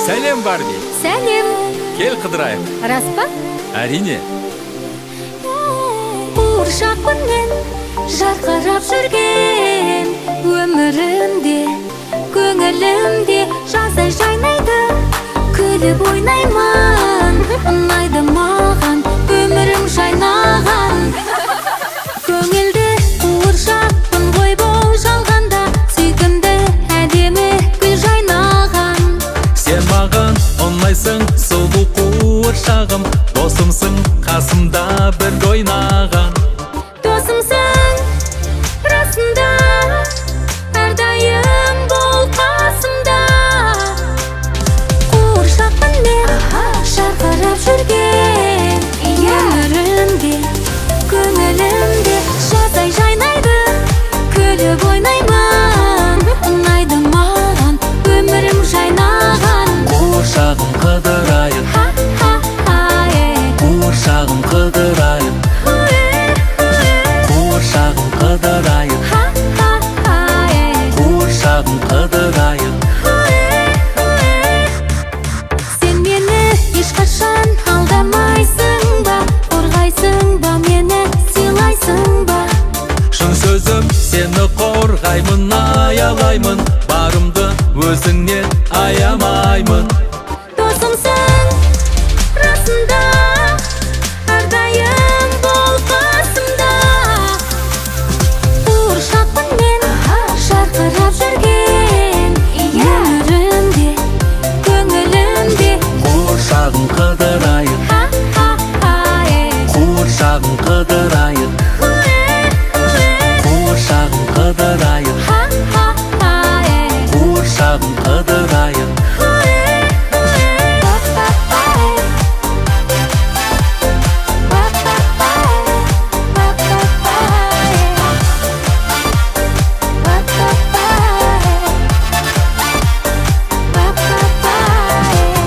Сәлем, Барби. Сәлем. Кел қыдырайық. Рас па? Әрине. Қуыршақпын мен жарқырап жүрген өмірімде, көңілімде жаздай жайнайды, күліп ойнаймын. Ұнайды маған өмірім жайнаған. Көңілді қуыршақпын ғой бұл жалғанда, сүйкімді әдемі гүл жайнаған. Сен маған ұнайсың, сұлу қуыршағым, досымсың, қасымда бір ойнаған. Досымсың, расында, әрдайым бол қасымда. Қуыршақпын мен жарқырап жүрген өмірімде, көңілімде жаздай жайнайды, күліп ойнаймын. Ұнайды маған өмірім жайнаған. Қуыршағым қыдырайық, қуыршағым қыдырайық, қуыршағым қыдырайық, қуыршағым қыдырайық. Сен мені ешқашан алдамайсың ба, қорғайсың ба, мені сыйлайсың ба? Шын сөзім, сені қорғаймын, аялаймын, барымды өзіңнен аямаймын. Досымсың, расында, әрдайым бол қасымда. Қуыршақпын мен жарқырап жүрген өмірімде, көңілімде. Қуыршағым қыдырайық, қуыршағым қыдырайық, қуыршағым қыдырайық, қуыршағым қыдырайық.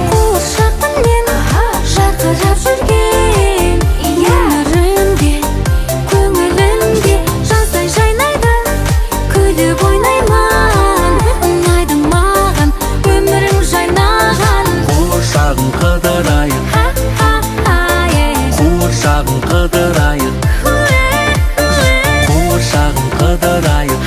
Қуыршақпын мен жарқырап жүрген өмірімде, көңілімде жаздай жайнайды, күліп ойнаймын. Ұнайды маған өмірім жайнаған. Қуыршағым қыдырайық, қуыршағым қыдырайық, қуыршағым қыдырайық.